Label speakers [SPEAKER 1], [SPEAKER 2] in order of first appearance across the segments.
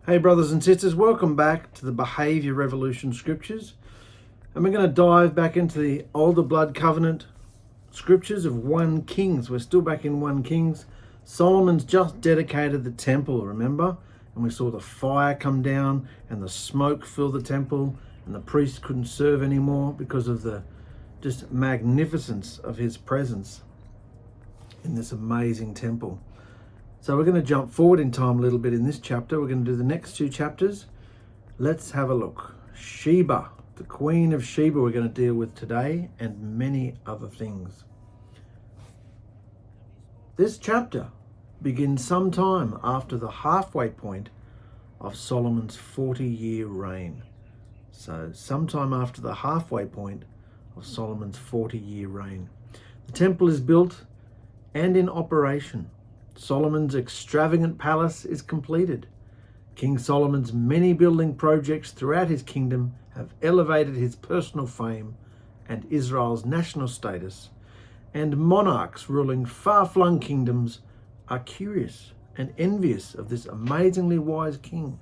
[SPEAKER 1] Hey brothers and sisters, welcome back to the Behavior Revolution Scriptures. And we're going to dive back into the older blood covenant scriptures of 1 Kings. We're still back in 1 Kings. Solomon's just dedicated the temple, remember? And we saw the fire come down and the smoke fill the temple, and the priests couldn't serve anymore because of the just magnificence of his presence in this amazing temple. So we're going to jump forward in time a little bit in this chapter. We're going to do the next 2 chapters. Let's have a look. Sheba, the Queen of Sheba, we're going to deal with today, and many other things. This chapter begins sometime after the halfway point of Solomon's 40-year reign. So sometime after the halfway point of Solomon's 40-year reign. The temple is built and in operation. Solomon's extravagant palace is completed. King Solomon's many building projects throughout his kingdom have elevated his personal fame and Israel's national status, and monarchs ruling far-flung kingdoms are curious and envious of this amazingly wise king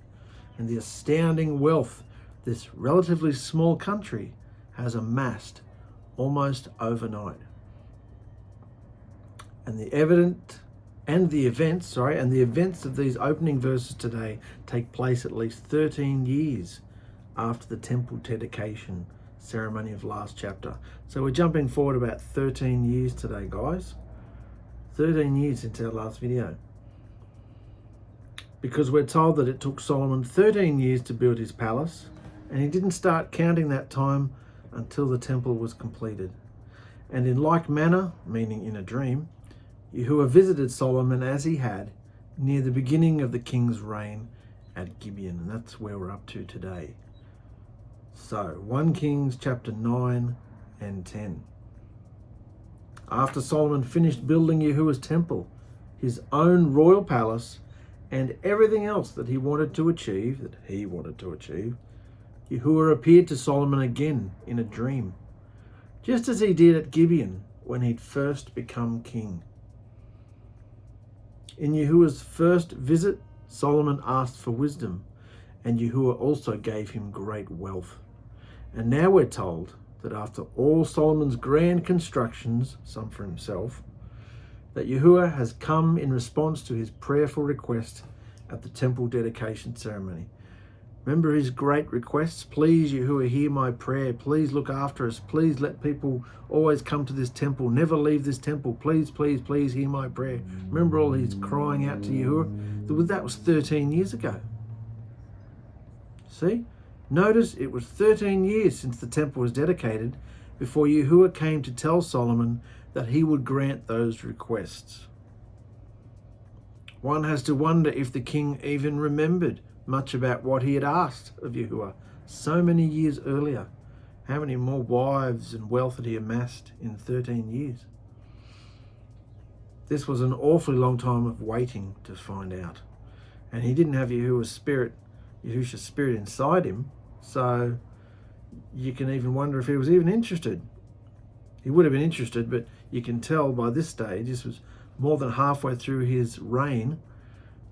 [SPEAKER 1] and the astounding wealth this relatively small country has amassed almost overnight. And the events of these opening verses today take place at least 13 years after the temple dedication ceremony of last chapter. So we're jumping forward about 13 years today, guys. 13 years since our last video. Because we're told that it took Solomon 13 years to build his palace, and he didn't start counting that time until the temple was completed. And in like manner, meaning in a dream, Yahuah visited Solomon as he had near the beginning of the king's reign at Gibeon, and that's where we're up to today. So 1 Kings chapter 9 and 10. After Solomon finished building Yahuah's temple, his own royal palace, and everything else that he wanted to achieve, Yahuah appeared to Solomon again in a dream, just as he did at Gibeon when he'd first become king. In Yahuah's first visit, Solomon asked for wisdom, and Yahuah also gave him great wealth. And now we're told that after all Solomon's grand constructions, some for himself, that Yahuah has come in response to his prayerful request at the temple dedication ceremony. Remember his great requests? Please, Yahuah, hear my prayer. Please look after us. Please let people always come to this temple. Never leave this temple. Please, please, please hear my prayer. Remember all he's crying out to Yahuah? That was 13 years ago. See? Notice it was 13 years since the temple was dedicated before Yahuah came to tell Solomon that he would grant those requests. One has to wonder if the king even remembered much about what he had asked of Yahuah so many years earlier. How many more wives and wealth had he amassed in 13 years? This was an awfully long time of waiting to find out. And he didn't have Yahuah's spirit inside him, so you can even wonder if he was even interested. He would have been interested, but you can tell by this stage, this was more than halfway through his reign,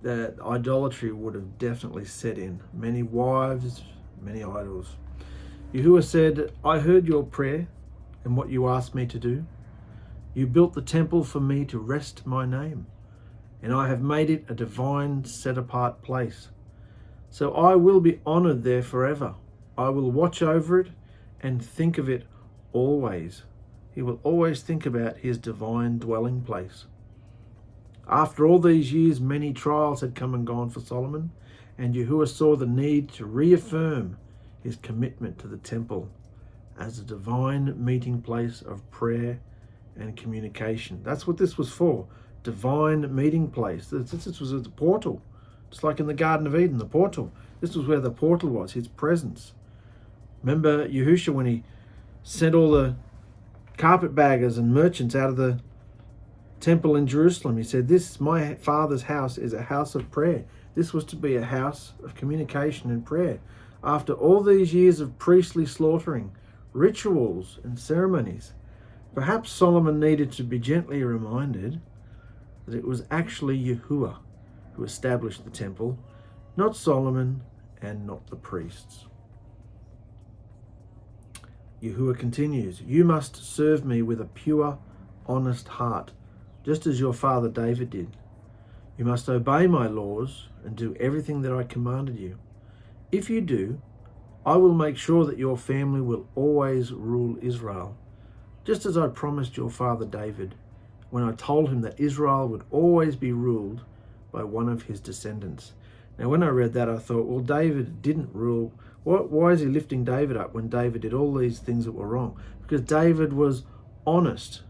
[SPEAKER 1] that idolatry would have definitely set in. Many wives, many idols. Yahuah said, I heard your prayer and what you asked me to do. You built the temple for me to rest my name, and I have made it a divine set-apart place. So I will be honored there forever. I will watch over it and think of it always. He will always think about his divine dwelling place. After all these years, many trials had come and gone for Solomon, and Yahuah saw the need to reaffirm his commitment to the temple as a divine meeting place of prayer and communication. That's what this was for, divine meeting place. This was the portal, just like in the Garden of Eden, the portal. This was where the portal was, his presence. Remember Yahushua when he sent all the carpetbaggers and merchants out of the temple in Jerusalem. He said, this, my Father's house, is a house of prayer. This was to be a house of communication and prayer. After all these years of priestly slaughtering, rituals and ceremonies, perhaps Solomon needed to be gently reminded that it was actually Yahuah who established the temple, not Solomon and not the priests. Yahuah continues, you must serve me with a pure, honest heart, just as your father David did. You must obey my laws and do everything that I commanded you. If you do, I will make sure that your family will always rule Israel, just as I promised your father David when I told him that Israel would always be ruled by one of his descendants. Now, when I read that, I thought, well, David didn't rule. Why is he lifting David up when David did all these things that were wrong? Because David was honest.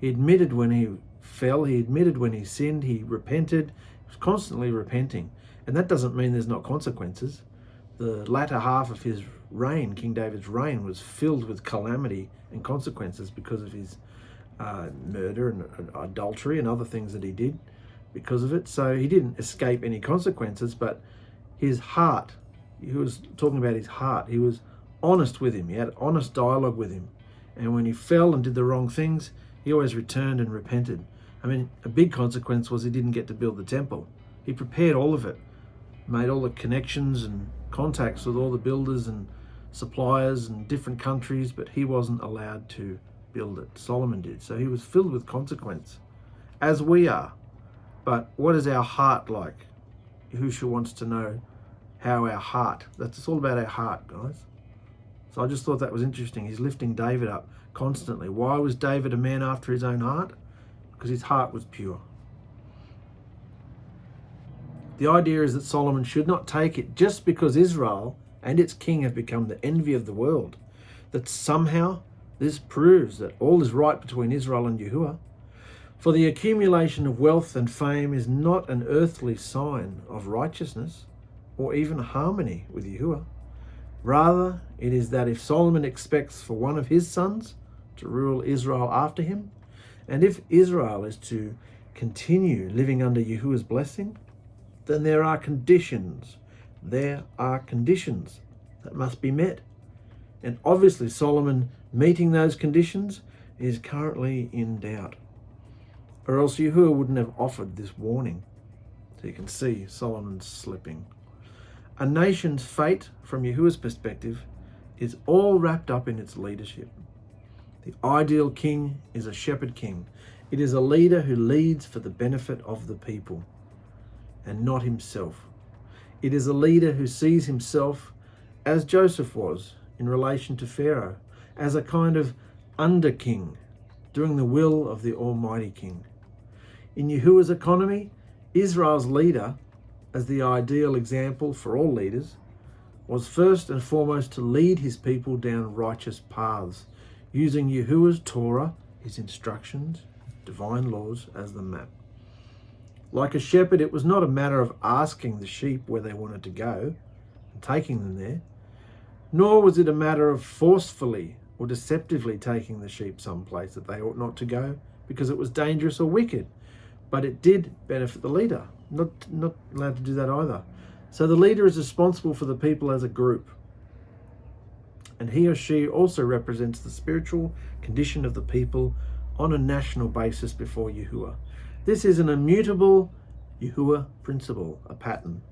[SPEAKER 1] He admitted when he fell, he admitted when he sinned, he repented. He was constantly repenting. And that doesn't mean there's not consequences. The latter half of his reign, King David's reign, was filled with calamity and consequences because of his murder and adultery and other things that he did because of it. So he didn't escape any consequences, but his heart, he was talking about his heart. He was honest with him. He had honest dialogue with him. And when he fell and did the wrong things, he always returned and repented. I mean, a big consequence was he didn't get to build the temple. He prepared all of it, made all the connections and contacts with all the builders and suppliers and different countries, but he wasn't allowed to build it. Solomon did. So he was filled with consequence, as we are. But what is our heart like? Yahushua wants to know how our heart, it's all about our heart, guys. So I just thought that was interesting. He's lifting David up constantly. Why was David a man after his own heart? Because his heart was pure. The idea is that Solomon should not take it just because Israel and its king have become the envy of the world, that somehow this proves that all is right between Israel and Yahuah. For the accumulation of wealth and fame is not an earthly sign of righteousness or even harmony with Yahuah. Rather, it is that if Solomon expects for one of his sons to rule Israel after him, and if Israel is to continue living under Yahuah's blessing, then there are conditions that must be met. And obviously Solomon meeting those conditions is currently in doubt. Or else Yahuah wouldn't have offered this warning. So you can see Solomon's slipping. A nation's fate, from Yahuah's perspective, is all wrapped up in its leadership. The ideal king is a shepherd king. It is a leader who leads for the benefit of the people and not himself. It is a leader who sees himself as Joseph was in relation to Pharaoh, as a kind of under king, doing the will of the Almighty King. In Yahuah's economy, Israel's leader, as the ideal example for all leaders, was first and foremost to lead his people down righteous paths, using Yahuah's Torah, his instructions, divine laws, as the map. Like a shepherd, it was not a matter of asking the sheep where they wanted to go and taking them there, nor was it a matter of forcefully or deceptively taking the sheep someplace that they ought not to go because it was dangerous or wicked. But it did benefit the leader. Not allowed to do that either. So the leader is responsible for the people as a group. And he or she also represents the spiritual condition of the people on a national basis before Yahuah. This is an immutable Yahuah principle, a pattern,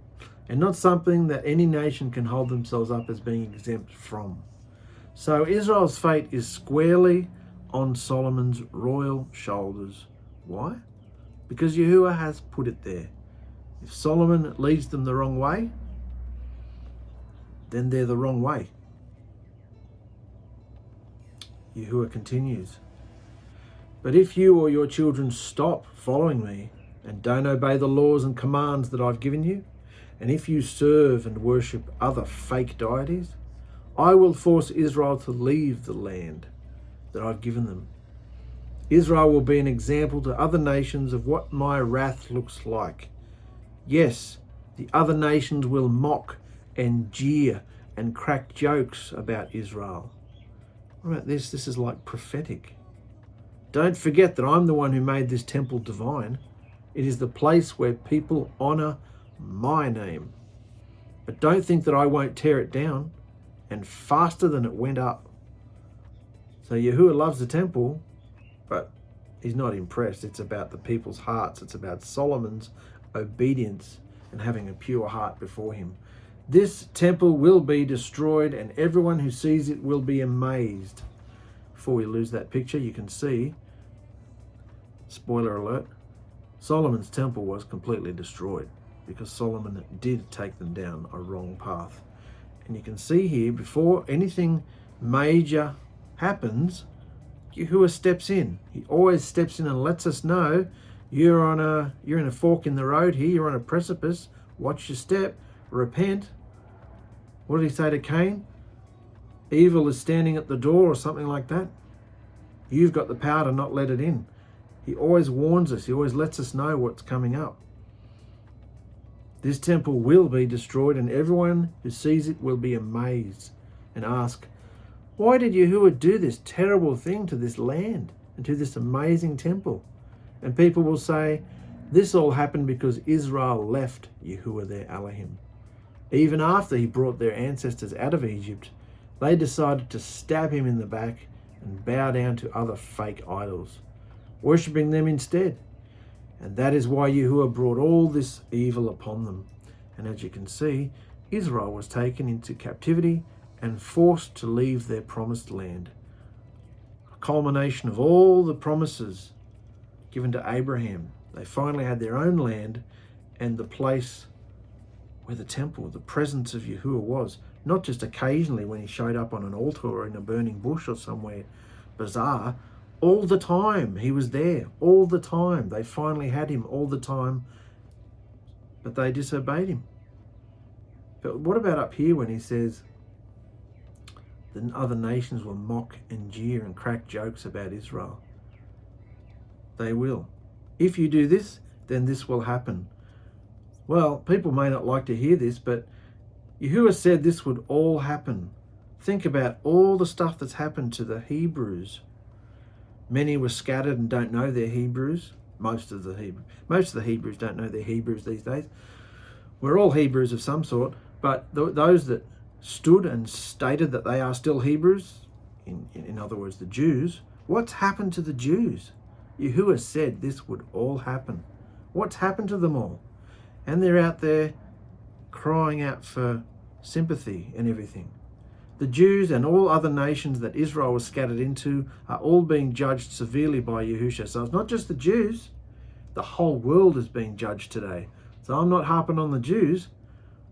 [SPEAKER 1] and not something that any nation can hold themselves up as being exempt from. So Israel's fate is squarely on Solomon's royal shoulders. Why? Because Yahuah has put it there. If Solomon leads them the wrong way, then they're the wrong way. Yahuah continues, but if you or your children stop following me and don't obey the laws and commands that I've given you, and if you serve and worship other fake deities, I will force Israel to leave the land that I've given them. Israel will be an example to other nations of what my wrath looks like. Yes, the other nations will mock and jeer and crack jokes about Israel. What about this? This is like prophetic. Don't forget that I'm the one who made this temple divine. It is the place where people honor my name. But don't think that I won't tear it down, and faster than it went up. So Yahuah loves the temple, but he's not impressed. It's about the people's hearts. It's about Solomon's obedience and having a pure heart before him. This temple will be destroyed, and everyone who sees it will be amazed. Before we lose that picture, you can see, spoiler alert, Solomon's temple was completely destroyed because Solomon did take them down a wrong path. And you can see here, before anything major happens, Yahuah steps in. He always steps in and lets us know, you're in a fork in the road here, you're on a precipice, watch your step, repent. What did he say to Cain? Evil is standing at the door, or something like that. You've got the power to not let it in. He always warns us. He always lets us know what's coming up. This temple will be destroyed, and everyone who sees it will be amazed and ask, why did Yahuah do this terrible thing to this land and to this amazing temple? And people will say, this all happened because Israel left Yahuah their Elohim. Even after he brought their ancestors out of Egypt, they decided to stab him in the back and bow down to other fake idols, worshipping them instead. And that is why Yahuah brought all this evil upon them. And as you can see, Israel was taken into captivity and forced to leave their promised land. A culmination of all the promises given to Abraham. They finally had their own land and the place where the temple, the presence of Yahuah was. Not just occasionally when he showed up on an altar or in a burning bush or somewhere bizarre. All the time he was there, all the time. They finally had him all the time, but they disobeyed him. But what about up here when he says, the other nations will mock and jeer and crack jokes about Israel? They will. If you do this, then this will happen. Well, people may not like to hear this, but Yahuah said this would all happen. Think about all the stuff that's happened to the Hebrews. Many were scattered and don't know their Hebrews. Most of the Hebrews don't know their Hebrews these days. We're all Hebrews of some sort, but those that stood and stated that they are still Hebrews, in other words, the Jews, what's happened to the Jews? Yahuah said this would all happen. What's happened to them all? And they're out there crying out for sympathy and everything. The Jews and all other nations that Israel was scattered into are all being judged severely by Yahushua. So it's not just the Jews, the whole world is being judged today. So I'm not harping on the Jews,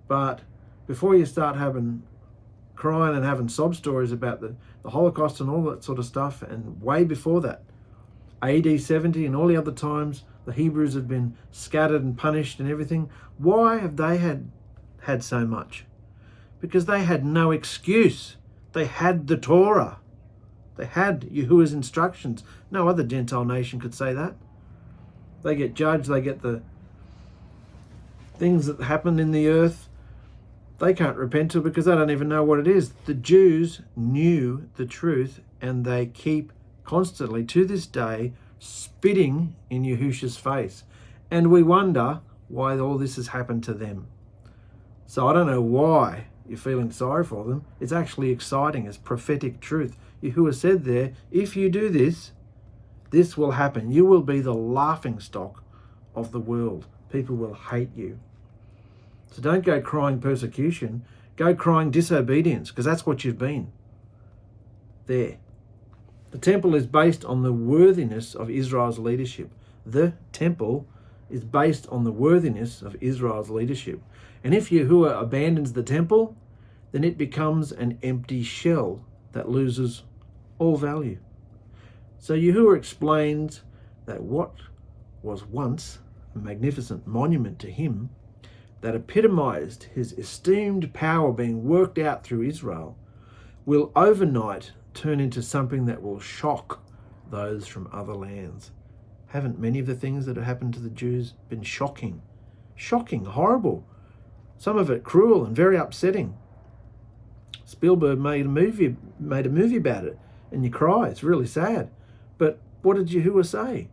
[SPEAKER 1] but before you start crying and having sob stories about the Holocaust and all that sort of stuff, and way before that, AD 70 and all the other times the Hebrews have been scattered and punished and everything, why have they had so much? Because they had no excuse. They had the Torah. They had Yahuah's instructions. No other Gentile nation could say that. They get judged, they get the things that happen in the earth. They can't repent to because they don't even know what it is. The Jews knew the truth, and they keep constantly, to this day, spitting in Yahushua's face. And we wonder why all this has happened to them. So I don't know why you're feeling sorry for them. It's actually exciting. It's prophetic truth. Yahuah said there, if you do this, this will happen. You will be the laughing stock of the world. People will hate you. So don't go crying persecution. Go crying disobedience, because that's what you've been. There. The temple is based on the worthiness of Israel's leadership. The temple is based on the worthiness of Israel's leadership. And if Yahuah abandons the temple, then it becomes an empty shell that loses all value. So Yahuah explains that what was once a magnificent monument to him, that epitomized his esteemed power being worked out through Israel, will overnight turn into something that will shock those from other lands. Haven't many of the things that have happened to the Jews been shocking? Shocking, horrible. Some of it cruel and very upsetting. Spielberg made a movie about it, and you cry. It's really sad. But what did Yahuah say?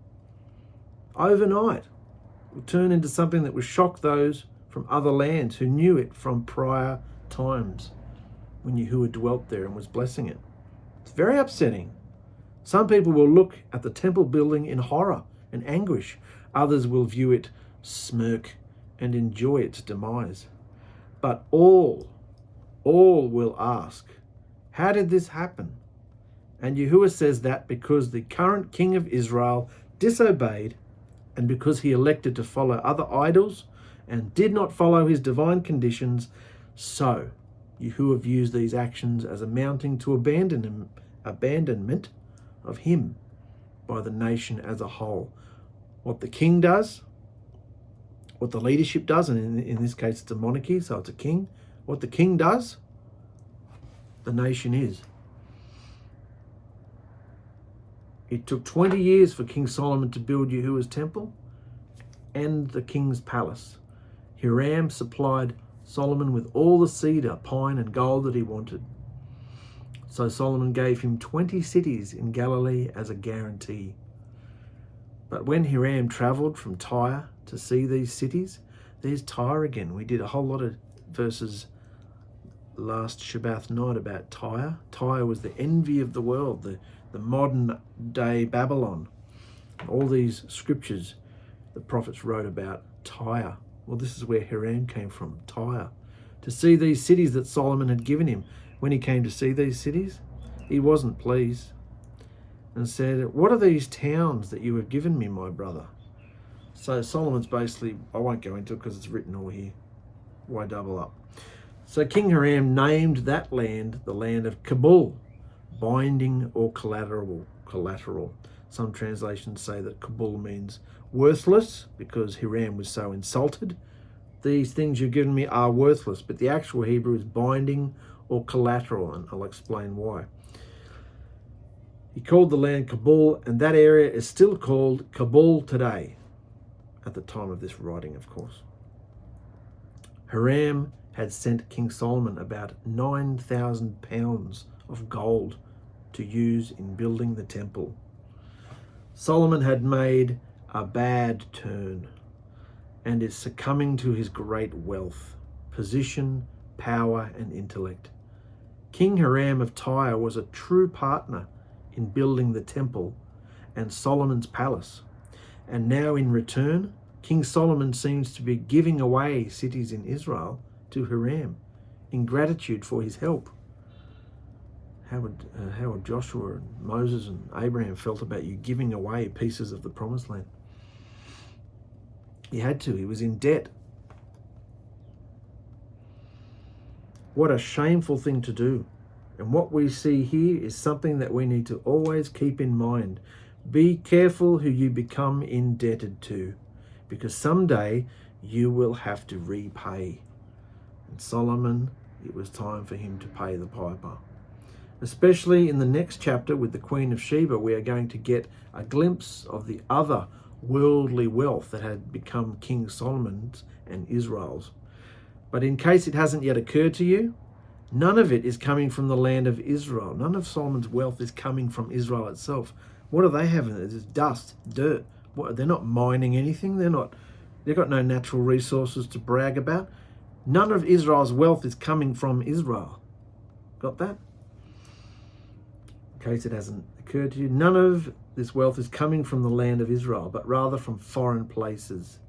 [SPEAKER 1] Overnight, it will turn into something that will shock those from other lands who knew it from prior times when Yahuah dwelt there and was blessing it. It's very upsetting. Some people will look at the temple building in horror and anguish. Others will view it, smirk, and enjoy its demise. But all will ask, how did this happen? And Yahuah says that because the current king of Israel disobeyed, and because he elected to follow other idols and did not follow his divine conditions, so Yahuah views these actions as amounting to abandonment of him by the nation as a whole. What the king does, what the leadership does, and in this case it's a monarchy, so it's a king. What the king does, the nation is. It took 20 years for King Solomon to build Yahuah's temple and the king's palace. Hiram supplied Solomon with all the cedar, pine, and gold that he wanted. So Solomon gave him 20 cities in Galilee as a guarantee. But when Hiram travelled from Tyre to see these cities, there's Tyre again. We did a whole lot of verses last Shabbat night about Tyre. Tyre was the envy of the world, the modern day Babylon. All these scriptures the prophets wrote about Tyre. Well, this is where Hiram came from, Tyre. To see these cities that Solomon had given him. When he came to see these cities, he wasn't pleased and said, what are these towns that you have given me, my brother? So Solomon's basically, I won't go into it because it's written all here. Why double up? So King Hiram named that land the land of Kabul, binding or collateral. Some translations say that Kabul means worthless because Hiram was so insulted. These things you've given me are worthless, but the actual Hebrew is binding or collateral, and I'll explain why. He called the land Kabul, and that area is still called Kabul today, at the time of this writing, of course. Hiram had sent King Solomon about 9,000 pounds of gold to use in building the temple. Solomon had made a bad turn and is succumbing to his great wealth, position, power, and intellect. King Hiram of Tyre was a true partner in building the temple and Solomon's palace. And now in return, King Solomon seems to be giving away cities in Israel to Hiram in gratitude for his help. How would Joshua and Moses and Abraham felt about you giving away pieces of the promised land? He had to. He was in debt. What a shameful thing to do. And what we see here is something that we need to always keep in mind. Be careful who you become indebted to, because someday you will have to repay. And Solomon, it was time for him to pay the piper. Especially in the next chapter with the Queen of Sheba, we are going to get a glimpse of the other worldly wealth that had become King Solomon's and Israel's. But in case it hasn't yet occurred to you, none of it is coming from the land of Israel. None of Solomon's wealth is coming from Israel itself. What do they have in it? It's dust, dirt. They're not mining anything. They've got no natural resources to brag about. None of Israel's wealth is coming from Israel. Got that? In case it hasn't occurred to you, none of this wealth is coming from the land of Israel, but rather from foreign places.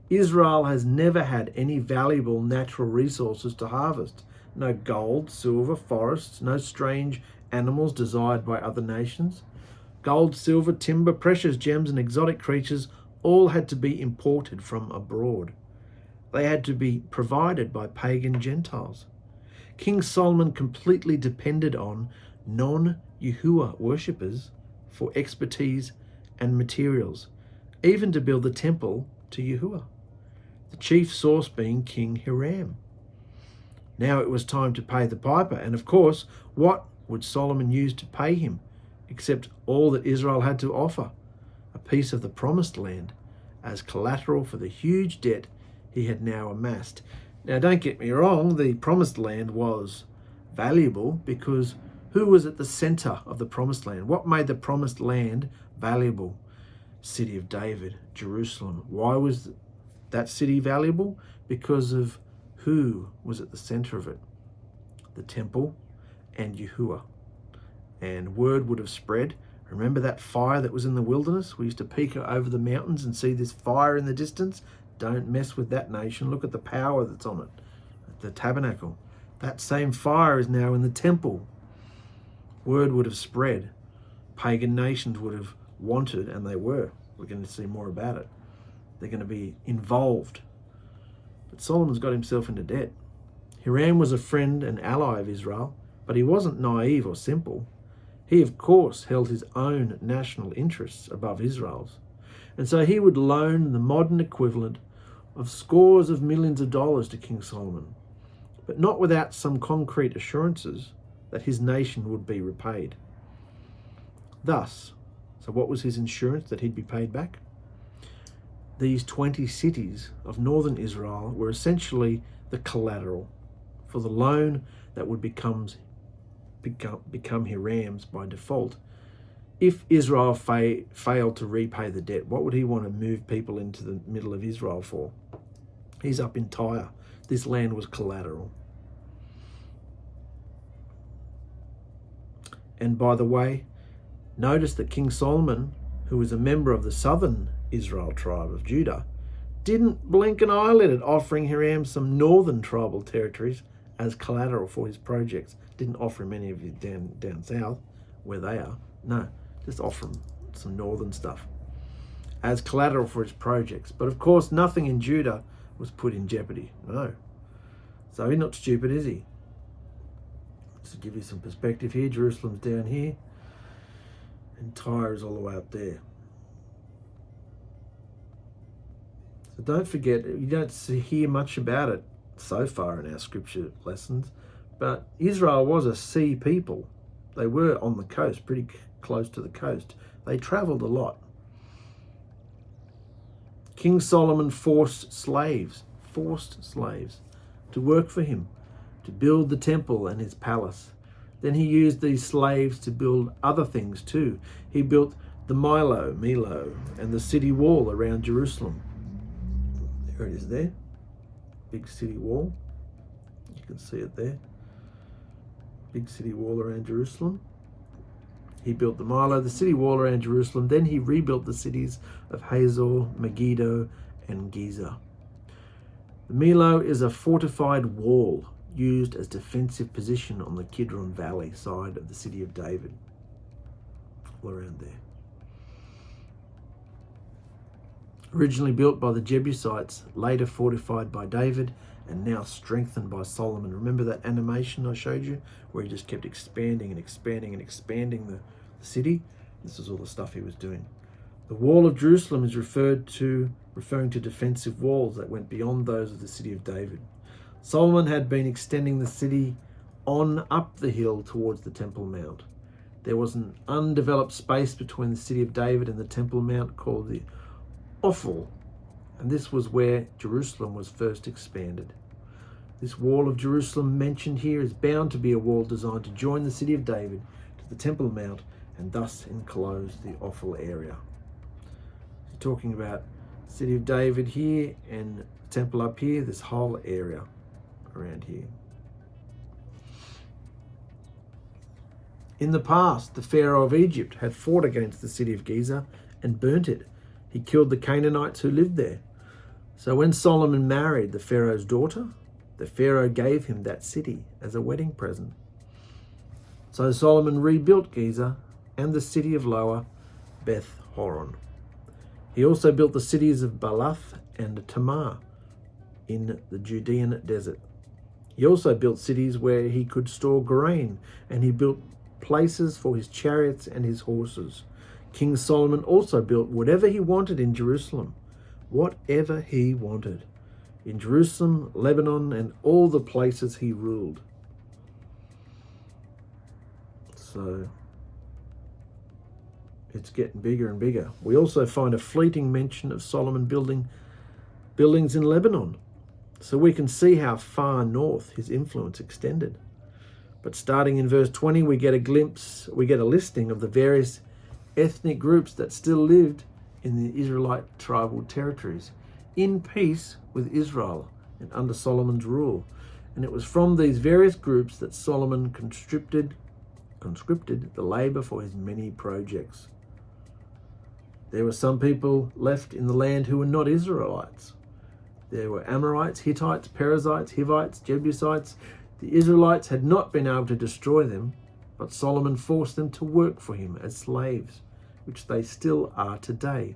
[SPEAKER 1] Israel has never had any valuable natural resources to harvest. No gold, silver, forests, no strange animals desired by other nations. Gold, silver, timber, precious gems, and exotic creatures all had to be imported from abroad. They had to be provided by pagan Gentiles. King Solomon completely depended on non-Yahuah worshippers for expertise and materials, even to build the temple to Yahuah, the chief source being King Hiram. Now it was time to pay the piper, and of course, what would Solomon use to pay him, except all that Israel had to offer, a piece of the promised land, as collateral for the huge debt he had now amassed. Now don't get me wrong, the promised land was valuable because who was at the center of the promised land? What made the promised land valuable? City of David, Jerusalem. Why was that city valuable? Because of who was at the center of it? The temple and Yahuah. And word would have spread. Remember that fire that was in the wilderness? We used to peek over the mountains and see this fire in the distance. don't mess with that nation. Look at the power that's on it, the tabernacle. That same fire is now in the temple. Word would have spread. Pagan nations would have wanted, and they were. We're going to see more about it. They're going to be involved. But Solomon's got himself into debt. Hiram was a friend and ally of Israel, but he wasn't naive or simple. He, of course, held his own national interests above Israel's. And so he would loan the modern equivalent of scores of millions of dollars to King Solomon, but not without some concrete assurances that his nation would be repaid. Thus, so what was his insurance that he'd be paid back? These 20 cities of northern Israel were essentially the collateral for the loan that would become Hiram's by default. If Israel failed to repay the debt, what would he want to move people into the middle of Israel for? He's up in Tyre. This land was collateral. And by the way, notice that King Solomon, who was a member of the southern Israel tribe of Judah, didn't blink an eyelid at offering Hiram some northern tribal territories as collateral for his projects. Didn't offer him any of it down south, where they are. No, just offer him some northern stuff as collateral for his projects. But of course, nothing in Judah was put in jeopardy. No. So he's not stupid, is he? Just to give you some perspective here, Jerusalem's down here, and Tyre is all the way up there. So don't forget, you don't hear much about it so far in our scripture lessons, but Israel was a sea people. They were on the coast, pretty close to the coast. They travelled a lot. King Solomon forced slaves to work for him, to build the temple and his palace. Then he used these slaves to build other things too. He built the Milo, and the city wall around Jerusalem. There it is there. Big city wall. You can see it there. Big city wall around Jerusalem. He built the Milo, the city wall around Jerusalem. Then he rebuilt the cities of Hazor, Megiddo, and Giza. The Milo is a fortified wall used as defensive position on the Kidron Valley side of the city of David. All around there. Originally built by the Jebusites, later fortified by David, and now strengthened by Solomon. Remember that animation I showed you, where he just kept expanding and expanding and expanding the city? This is all the stuff he was doing. The wall of Jerusalem is referring to defensive walls that went beyond those of the city of David. Solomon had been extending the city on up the hill towards the Temple Mount. There was an undeveloped space between the city of David and the Temple Mount called the Ophel, and this was where Jerusalem was first expanded. This wall of Jerusalem mentioned here is bound to be a wall designed to join the city of David to the Temple Mount and thus enclose the Ophel area. So talking about the city of David here and the temple up here, this whole area around here. In the past, the Pharaoh of Egypt had fought against the city of Giza and burnt it. He killed the Canaanites who lived there. So when Solomon married the Pharaoh's daughter, the Pharaoh gave him that city as a wedding present. So Solomon rebuilt Giza and the city of Lower Beth Horon. He also built the cities of Baalath and Tamar in the Judean desert. He also built cities where he could store grain, and he built places for his chariots and his horses. King Solomon also built whatever he wanted in Jerusalem, whatever he wanted, in Jerusalem, Lebanon, and all the places he ruled. So it's getting bigger and bigger. We also find a fleeting mention of Solomon building buildings in Lebanon, so we can see how far north his influence extended. But starting in verse 20, we get a listing of the various ethnic groups that still lived in the Israelite tribal territories in peace with Israel and under Solomon's rule. And it was from these various groups that Solomon conscripted the labor for his many projects. There were some people left in the land who were not Israelites, There were Amorites, Hittites, Perizzites, Hivites, Jebusites. The Israelites had not been able to destroy them, but Solomon forced them to work for him as slaves, which they still are today,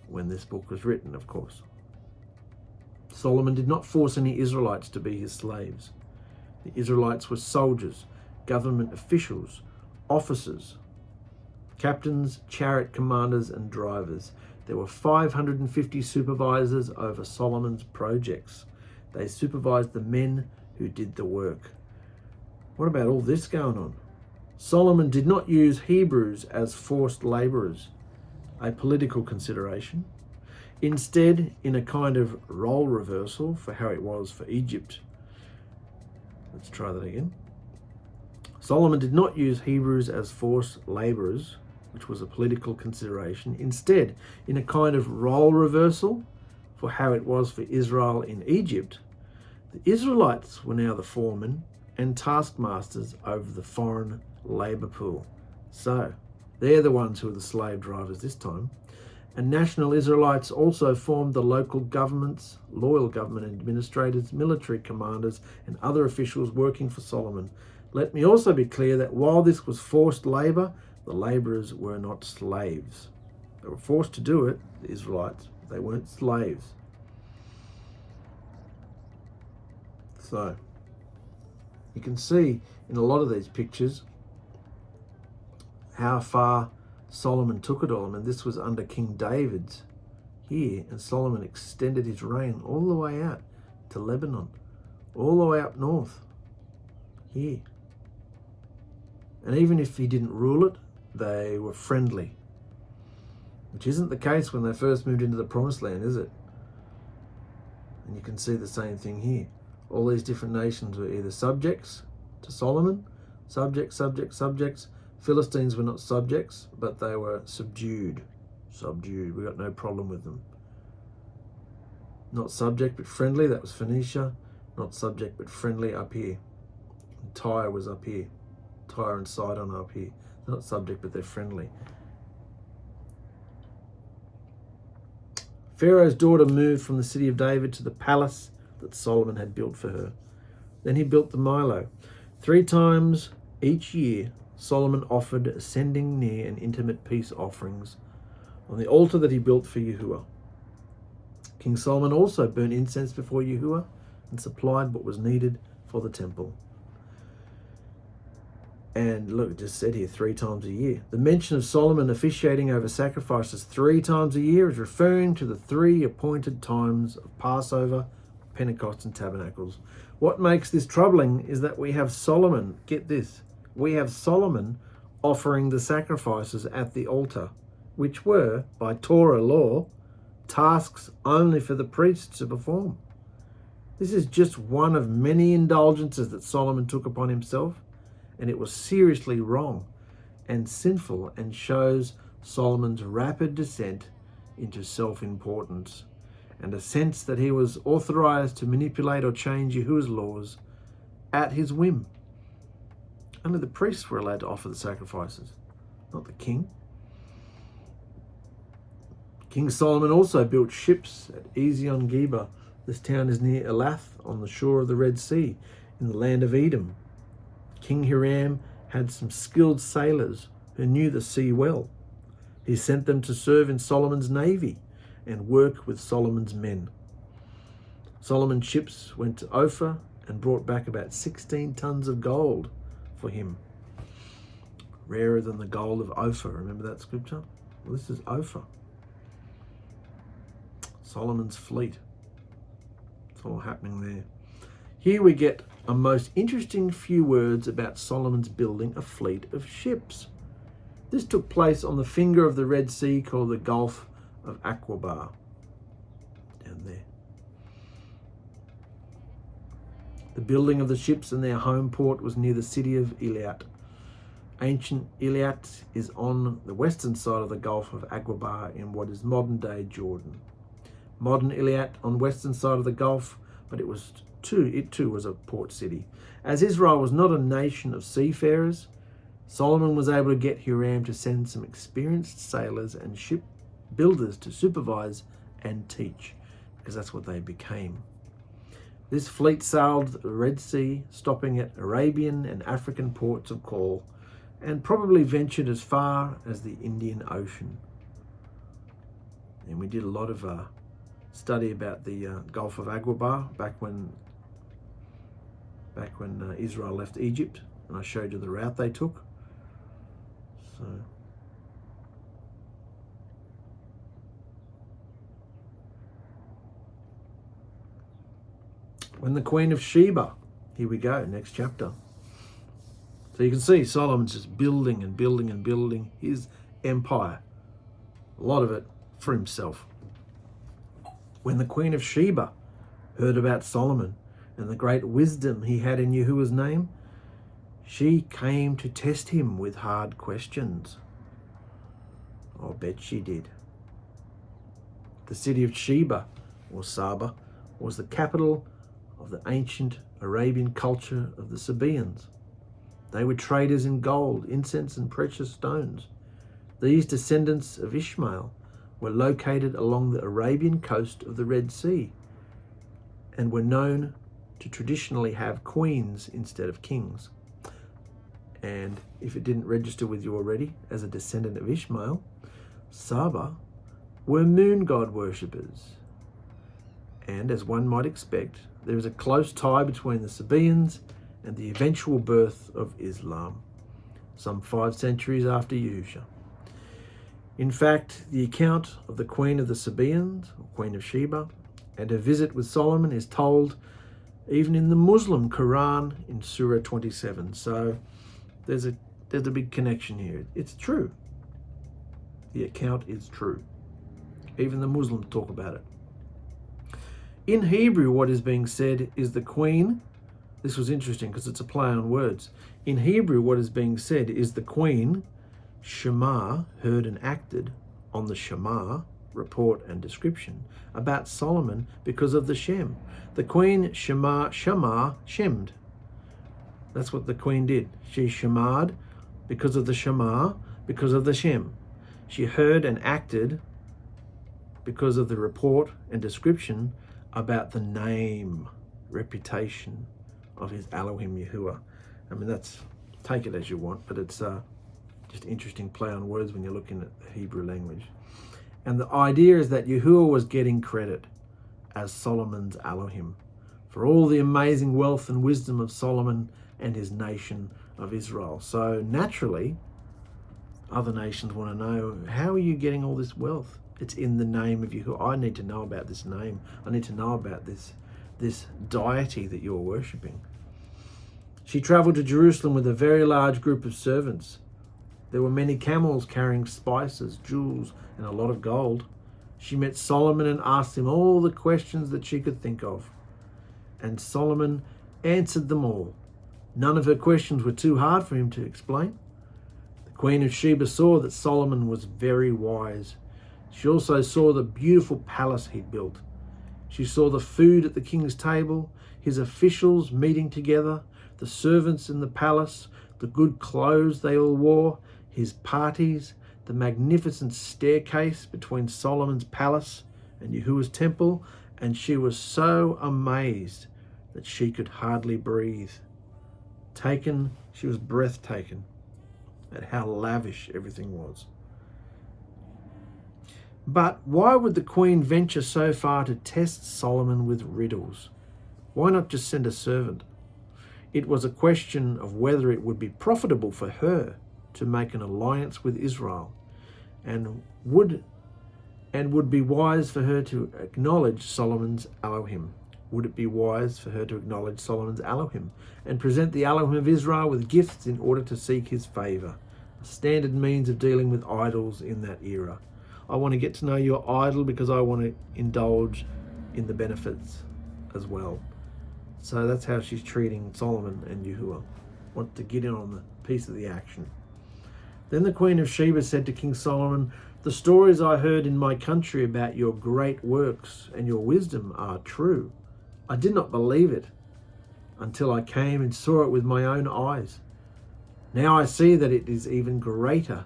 [SPEAKER 1] when this book was written, of course. Solomon did not force any Israelites to be his slaves. The Israelites were soldiers, government officials, officers, captains, chariot commanders, and drivers. There were 550 supervisors over Solomon's projects. They supervised the men who did the work. What about all this going on? Solomon did not use Hebrews as forced labourers, a political consideration. Instead, in a kind of role reversal for how it was for Egypt. Let's try that again. Solomon did not use Hebrews as forced labourers, which was a political consideration. Instead, in a kind of role reversal for how it was for Israel in Egypt, the Israelites were now the foremen and taskmasters over the foreign labour pool. So, they're the ones who are the slave drivers this time. And national Israelites also formed the local governments, loyal government administrators, military commanders, and other officials working for Solomon. Let me also be clear that while this was forced labour, the labourers were not slaves. They were forced to do it, the Israelites. They weren't slaves. So, you can see in a lot of these pictures how far Solomon took it all. I mean, this was under King David's here, and Solomon extended his reign all the way out to Lebanon, all the way up north here. And even if he didn't rule it, they were friendly, which isn't the case when they first moved into the Promised Land, is it? And you can see the same thing here. All these different nations were either subjects to Solomon, subjects. Philistines were not subjects, but they were subdued. We got no problem with them. Not subject, but friendly, that was Phoenicia. Not subject, but friendly up here. And Tyre was up here. Tyre and Sidon are up here. They're not subject, but they're friendly. Pharaoh's daughter moved from the city of David to the palace that Solomon had built for her. Then he built the Millo. 3 times each year, Solomon offered ascending near and intimate peace offerings on the altar that he built for Yahuah. King Solomon also burnt incense before Yahuah and supplied what was needed for the temple. And look, it just said here 3 times a year. The mention of Solomon officiating over sacrifices 3 times a year is referring to the 3 appointed times of Passover, Pentecost, and Tabernacles. What makes this troubling is that we have Solomon, get this, we have Solomon offering the sacrifices at the altar, which were, by Torah law, tasks only for the priests to perform. This is just one of many indulgences that Solomon took upon himself, and it was seriously wrong and sinful and shows Solomon's rapid descent into self-importance and a sense that he was authorized to manipulate or change Yahuwah's laws at his whim. Only the priests were allowed to offer the sacrifices, not the king. King Solomon also built ships at Ezion-Geber. This town is near Elath on the shore of the Red Sea in the land of Edom. King Hiram had some skilled sailors who knew the sea well. He sent them to serve in Solomon's navy and work with Solomon's men. Solomon's ships went to Ophir and brought back about 16 tons of gold for him. Rarer than the gold of Ophir. Remember that scripture? Well, this is Ophir. Solomon's fleet. It's all happening there. Here we get a most interesting few words about Solomon's building a fleet of ships. This took place on the finger of the Red Sea called the Gulf of Aqaba. Down there. The building of the ships and their home port was near the city of Eilat. Ancient Eilat is on the western side of the Gulf of Aqaba in what is modern-day Jordan. Modern Eilat on western side of the Gulf, but it too was a port city. As Israel was not a nation of seafarers, Solomon was able to get Hiram to send some experienced sailors and ship builders to supervise and teach. because that's what they became. This fleet sailed the Red Sea, stopping at Arabian and African ports of call, and probably ventured as far as the Indian Ocean. And we did a lot of study about the Gulf of Aqaba back when Israel left Egypt, and I showed you the route they took. So when the Queen of Sheba, here we go, next chapter. So you can see Solomon's just building and building and building his empire, a lot of it for himself. When the Queen of Sheba heard about Solomon and the great wisdom he had in Yahuah's name, she came to test him with hard questions. I'll bet she did. The city of Sheba, or Saba, was the capital of the ancient Arabian culture of the Sabaeans. They were traders in gold, incense, and precious stones. These descendants of Ishmael were located along the Arabian coast of the Red Sea and were known to traditionally have queens instead of kings. And if it didn't register with you already, as a descendant of Ishmael, Saba were moon god worshippers. And as one might expect, there is a close tie between the Sabaeans and the eventual birth of Islam, some 5 centuries after Yahushua. In fact, the account of the Queen of the Sabaeans, or Queen of Sheba, and her visit with Solomon is told even in the Muslim Quran in Surah 27. So there's a big connection here. It's true. The account is true. Even the Muslims talk about it. In Hebrew, what is being said is the queen. This was interesting because it's a play on words. In Hebrew, what is being said is the queen, Shema, heard and acted on the Shema, report and description, about Solomon because of the Shem. The queen Shema Shemmed. That's what the queen did. She Shemad because of the Shema, because of the Shem. She heard and acted because of the report and description about the name, reputation of his Elohim Yahuah. I mean, that's, take it as you want, but it's just interesting play on words when you're looking at the Hebrew language. And the idea is that Yahuah was getting credit as Solomon's Elohim for all the amazing wealth and wisdom of Solomon and his nation of Israel. So naturally, other nations want to know, how are you getting all this wealth? It's in the name of Yahuah. I need to know about this name. I need to know about this deity that you're worshipping. She traveled to Jerusalem with a very large group of servants. There were many camels carrying spices, jewels, and a lot of gold. She met Solomon and asked him all the questions that she could think of. And Solomon answered them all. None of her questions were too hard for him to explain. The Queen of Sheba saw that Solomon was very wise. She also saw the beautiful palace he'd built. She saw the food at the king's table, his officials meeting together, the servants in the palace, the good clothes they all wore, his parties, the magnificent staircase between Solomon's palace and Yahuah's temple, and she was so amazed that she could hardly breathe. She was breathtaken at how lavish everything was. But why would the queen venture so far to test Solomon with riddles? Why not just send a servant? It was a question of whether it would be profitable for her to make an alliance with Israel, and would be wise for her to acknowledge Solomon's Elohim. Would it be wise for her to acknowledge Solomon's Elohim and present the Elohim of Israel with gifts in order to seek his favor? A standard means of dealing with idols in that era. I want to get to know your idol because I want to indulge in the benefits as well. So that's how she's treating Solomon and Yahuah. Want to get in on the piece of the action. Then the Queen of Sheba said to King Solomon, "The stories I heard in my country about your great works and your wisdom are true. I did not believe it until I came and saw it with my own eyes. Now I see that it is even greater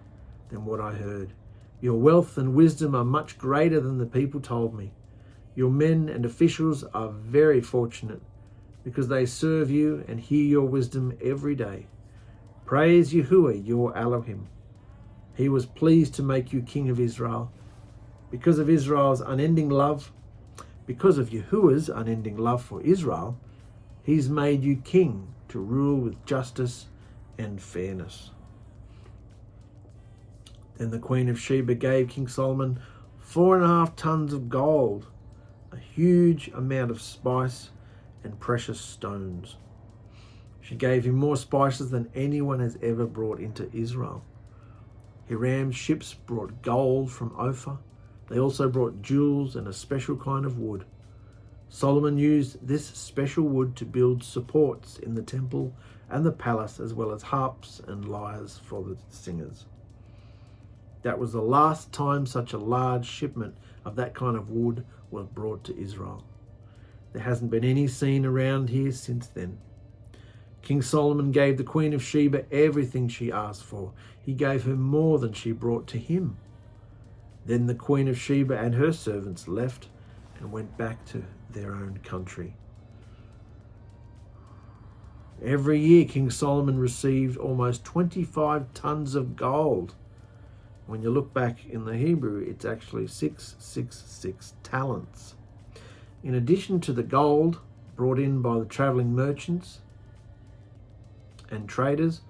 [SPEAKER 1] than what I heard. Your wealth and wisdom are much greater than the people told me.
[SPEAKER 2] Your men and officials are very fortunate, because they serve you and hear your wisdom every day. Praise Yahuah, your Elohim. He was pleased to make you king of Israel. Because of Israel's unending love, because of Yahuah's unending love for Israel, he's made you king to rule with justice and fairness. Then the Queen of Sheba gave King Solomon 4.5 tons of gold, a huge amount of spice and precious stones. She gave him more spices than anyone has ever brought into Israel. Hiram's ships brought gold from Ophir. They also brought jewels and a special kind of wood. Solomon used this special wood to build supports in the temple and the palace, as well as harps and lyres for the singers. That was the last time such a large shipment of that kind of wood was brought to Israel. There hasn't been any seen around here since then. King Solomon gave the Queen of Sheba everything she asked for. He gave her more than she brought to him. Then the Queen of Sheba and her servants left and went back to their own country. Every year King Solomon received almost 25 tons of gold. When you look back in the Hebrew, it's actually 666 talents. In addition to the gold brought in by the traveling merchants and traders,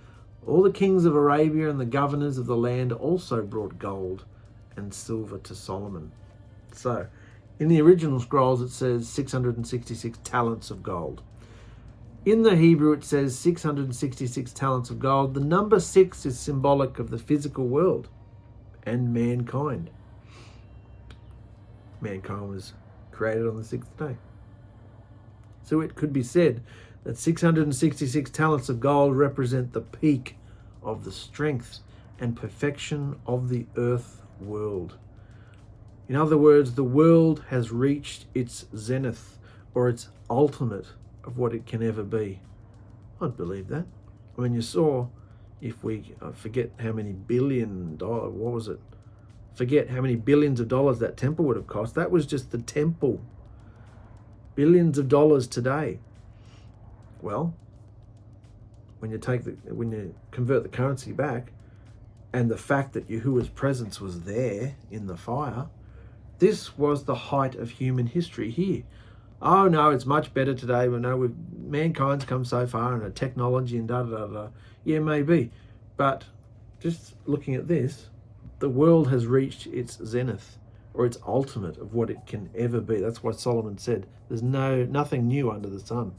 [SPEAKER 2] all the kings of Arabia and the governors of the land also brought gold and silver to Solomon. So, in the original scrolls it says 666 talents of gold. In the Hebrew it says 666 talents of gold. The number 6 is symbolic of the physical world and mankind. Mankind was created on the 6th day. So it could be said that 666 talents of gold represent the peak of the strength and perfection of the earth world. In other words, the world has reached its zenith, or its ultimate of what it can ever be. I'd believe that. When you saw, if we forget how many forget how many billions of dollars that temple would have cost. That was just the temple. Billions of dollars today. Well, when you convert the currency back, and the fact that Yahuah's presence was there in the fire, this was the height of human history here. Oh no, it's much better today. We know mankind's come so far, and the technology and da-da-da-da. Yeah, maybe. But just looking at this, the world has reached its zenith, or its ultimate of what it can ever be. That's why Solomon said, there's nothing new under the sun.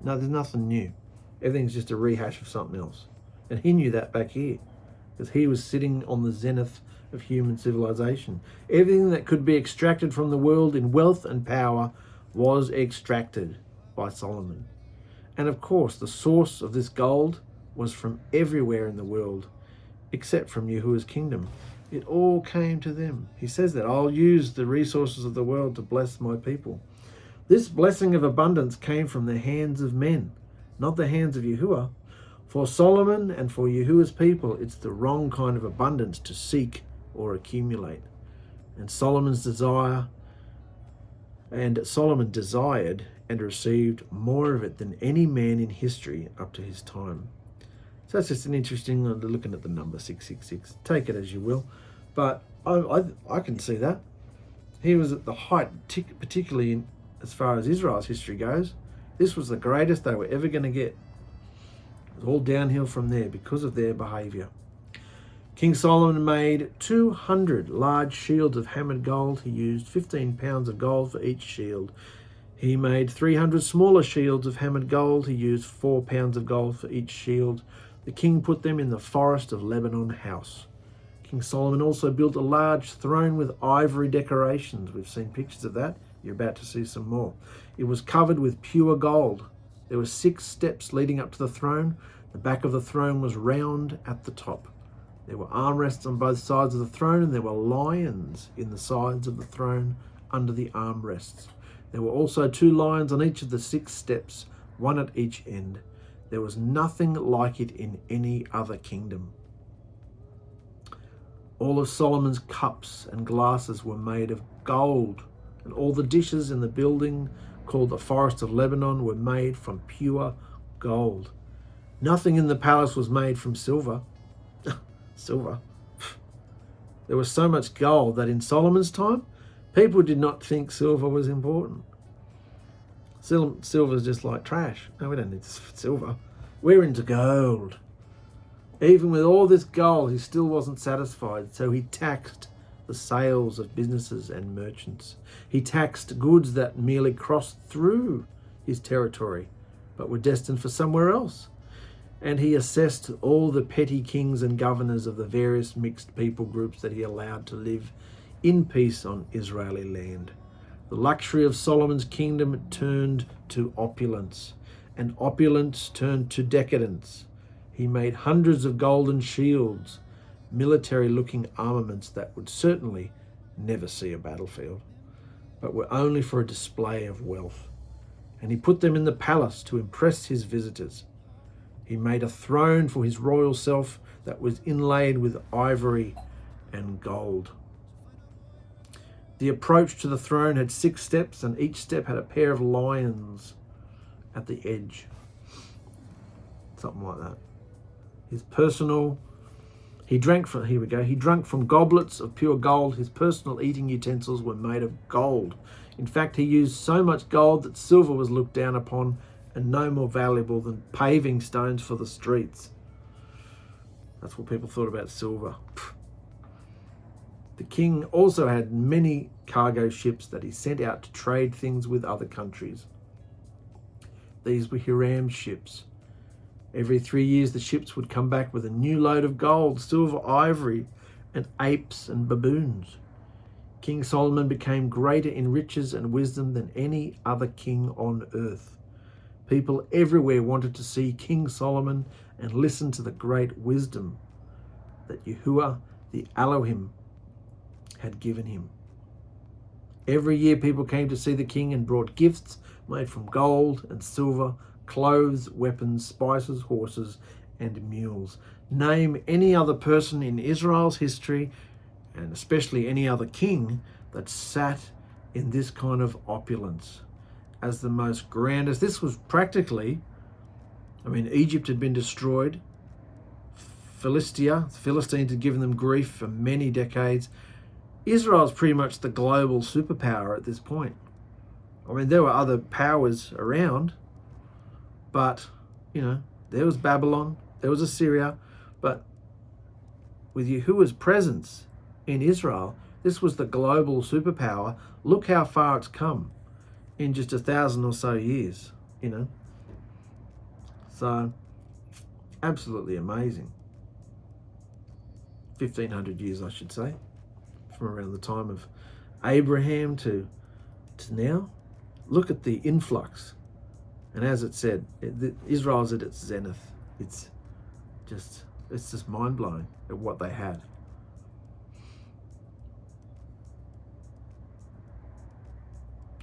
[SPEAKER 2] No, there's nothing new. Everything's just a rehash of something else. And he knew that back here, because he was sitting on the zenith of human civilization. Everything that could be extracted from the world in wealth and power was extracted by Solomon. And of course, the source of this gold was from everywhere in the world, except from Yahuah's kingdom. It all came to them. He says that, I'll use the resources of the world to bless my people. This blessing of abundance came from the hands of men, not the hands of Yahuah. For Solomon and for Yahuah's people, it's the wrong kind of abundance to seek or accumulate. And Solomon desired and received more of it than any man in history up to his time. So that's just an interesting looking at the number 666. Take it as you will, but I can see that. He was at the height, particularly as far as Israel's history goes. This was the greatest they were ever going to get. It was all downhill from there because of their behaviour. King Solomon made 200 large shields of hammered gold. He used 15 pounds of gold for each shield. He made 300 smaller shields of hammered gold. He used 4 pounds of gold for each shield. The king put them in the forest of Lebanon house. King Solomon also built a large throne with ivory decorations. We've seen pictures of that. You're about to see some more. It was covered with pure gold. There were 6 steps leading up to the throne. The back of the throne was round at the top. There were armrests on both sides of the throne, and there were lions in the sides of the throne under the armrests. There were also 2 lions on each of the 6 steps, one at each end. There was nothing like it in any other kingdom. All of Solomon's cups and glasses were made of gold, and all the dishes in the building called the Forest of Lebanon were made from pure gold. Nothing in the palace was made from silver. Silver. There was so much gold that in Solomon's time, people did not think silver was important. Silver's just like trash. No, we don't need silver. We're into gold. Even with all this gold, he still wasn't satisfied, so he taxed the sales of businesses and merchants. He taxed goods that merely crossed through his territory, but were destined for somewhere else. And he assessed all the petty kings and governors of the various mixed people groups that he allowed to live in peace on Israeli land. The luxury of Solomon's kingdom turned to opulence, and opulence turned to decadence. He made hundreds of golden shields, military-looking armaments that would certainly never see a battlefield, but were only for a display of wealth. And he put them in the palace to impress his visitors. He made a throne for his royal self that was inlaid with ivory and gold. The approach to the throne had 6 steps, and each step had a pair of lions at the edge. Something like that. He drank from goblets of pure gold. His personal eating utensils were made of gold. In fact, he used so much gold that silver was looked down upon and no more valuable than paving stones for the streets. That's what people thought about silver. The king also had many cargo ships that he sent out to trade things with other countries. These were Hiram's ships. Every 3 years, the ships would come back with a new load of gold, silver, ivory, and apes and baboons. King Solomon became greater in riches and wisdom than any other king on earth. People everywhere wanted to see King Solomon and listen to the great wisdom that Yahuah, the Elohim, had given him. Every year people came to see the king and brought gifts made from gold and silver, clothes, weapons, spices, horses, and mules. Name any other person in Israel's history, and especially any other king, that sat in this kind of opulence as the most grandest. This was practically, Egypt had been destroyed. The Philistines had given them grief for many decades. Israel's pretty much the global superpower at this point. There were other powers around, but, there was Babylon, there was Assyria, but with Yahuah's presence in Israel, this was the global superpower. Look how far it's come in just 1,000 or so years, So, absolutely amazing. 1,500 years, I should say, from around the time of Abraham to now. Look at the influx. And as it said, Israel's at its zenith. It's just mind-blowing at what they had.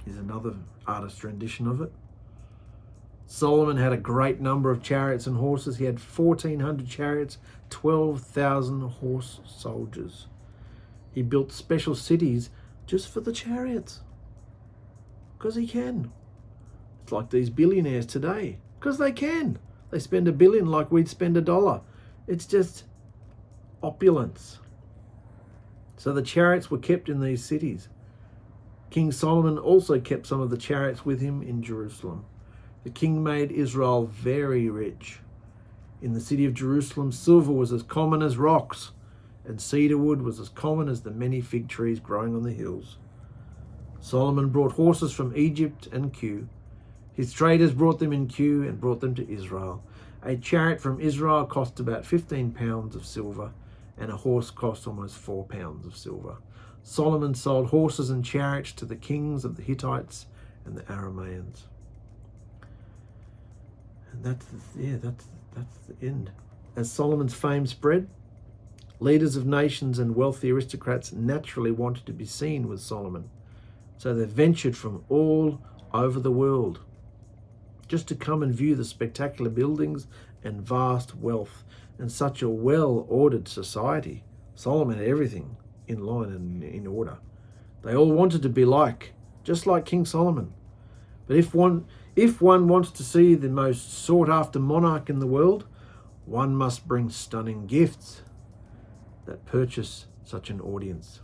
[SPEAKER 2] Here's another artist's rendition of it. Solomon had a great number of chariots and horses. He had 1,400 chariots, 12,000 horse soldiers. He built special cities just for the chariots, because he can. It's like these billionaires today, because they can. They spend $1 billion like we'd spend $1. It's just opulence. So the chariots were kept in these cities. King Solomon also kept some of the chariots with him in Jerusalem. The king made Israel very rich. In the city of Jerusalem, silver was as common as rocks, and cedar wood was as common as the many fig trees growing on the hills. Solomon brought horses from Egypt and Kue. His traders brought them in Kue and brought them to Israel. A chariot from Israel cost about 15 pounds of silver, and a horse cost almost 4 pounds of silver. Solomon sold horses and chariots to the kings of the Hittites and the Arameans. And that's the end. As Solomon's fame spread, leaders of nations and wealthy aristocrats naturally wanted to be seen with Solomon. So they ventured from all over the world just to come and view the spectacular buildings and vast wealth and such a well-ordered society. Solomon had everything in line and in order. They all wanted to be like just like King Solomon. But if one wants to see the most sought-after monarch in the world, one must bring stunning gifts that purchase such an audience.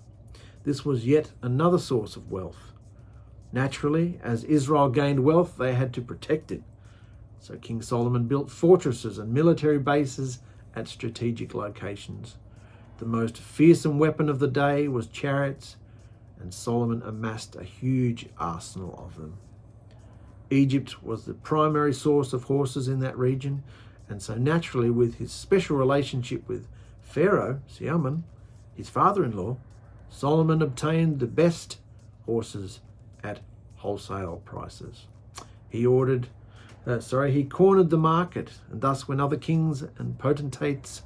[SPEAKER 2] This was yet another source of wealth. Naturally, as Israel gained wealth, they had to protect it. So King Solomon built fortresses and military bases at strategic locations. The most fearsome weapon of the day was chariots, and Solomon amassed a huge arsenal of them. Egypt was the primary source of horses in that region, and so naturally, with his special relationship with Pharaoh, 𝗹𝕗𝒻, his father-in-law, Solomon obtained the best horses at wholesale prices. He cornered the market, and thus when other kings and potentates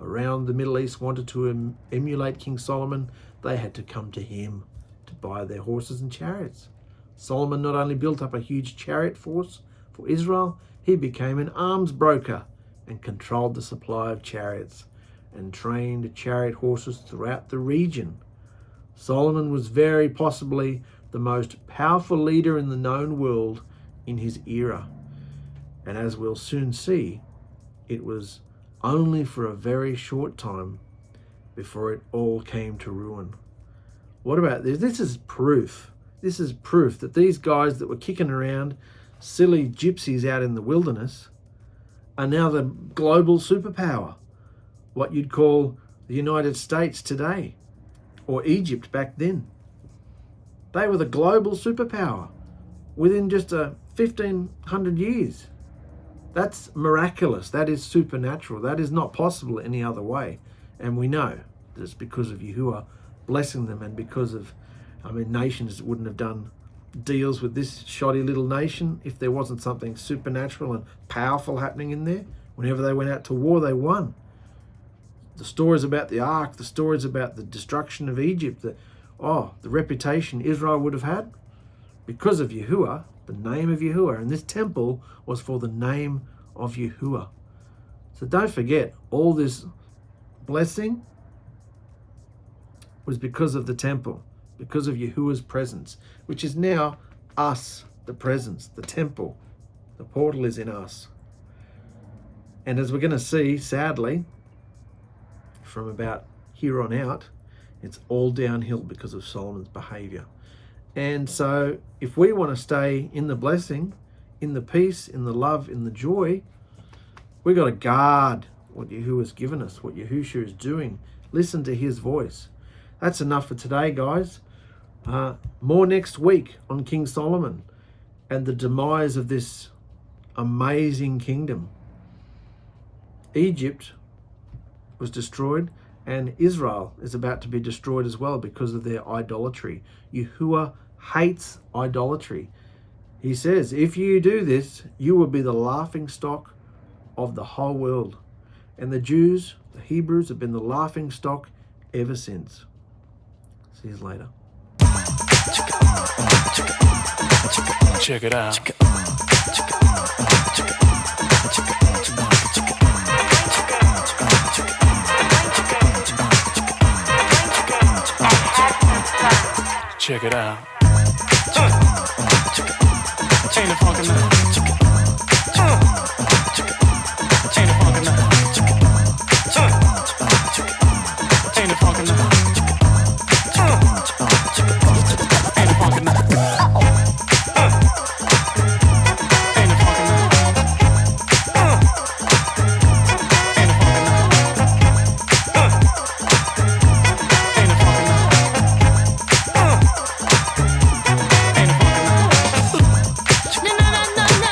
[SPEAKER 2] around the Middle East wanted to emulate King Solomon, they had to come to him to buy their horses and chariots. Solomon not only built up a huge chariot force for Israel, he became an arms broker and controlled the supply of chariots and trained chariot horses throughout the region. Solomon was very possibly the most powerful leader in the known world in his era. And as we'll soon see, it was only for a very short time before it all came to ruin. What about this? This is proof. This is proof that these guys that were kicking around, silly gypsies out in the wilderness, are now the global superpower. What you'd call the United States today, or Egypt back then. They were the global superpower within just 1,500 years. That's miraculous. That is supernatural. That is not possible any other way. And we know that it's because of Yahuah blessing them, and because of, nations wouldn't have done deals with this shoddy little nation if there wasn't something supernatural and powerful happening in there. Whenever they went out to war, they won. The stories about the ark, the stories about the destruction of Egypt, the reputation Israel would have had because of Yahuah, the name of Yahuah. And this temple was for the name of Yahuah. So don't forget, all this blessing was because of the temple, because of Yahuah's presence, which is now us, the presence, the temple. The portal is in us. And as we're going to see, sadly, from about here on out, it's all downhill because of Solomon's behavior. And so if we want to stay in the blessing, in the peace, in the love, in the joy, we've got to guard what Yahuah has given us, what Yahushua is doing. Listen to his voice. That's enough for today, guys. More next week on King Solomon and the demise of this amazing kingdom. Egypt was destroyed, and Israel is about to be destroyed as well because of their idolatry. Yahuah hates idolatry. He says, if you do this, you will be the laughing stock of the whole world. And the Jews, the Hebrews, have been the laughing stock ever since. See you later.
[SPEAKER 3] Check it out. Check it out. Ain't it funky now? Ain't it funky now? Ain't it funky now? Ain't it funky now?
[SPEAKER 4] Na na na na na.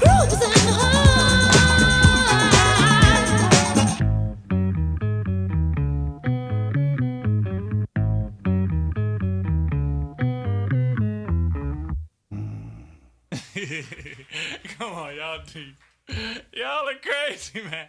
[SPEAKER 5] Groove is in the
[SPEAKER 3] Come on, y'all deep. Y'all are crazy, man.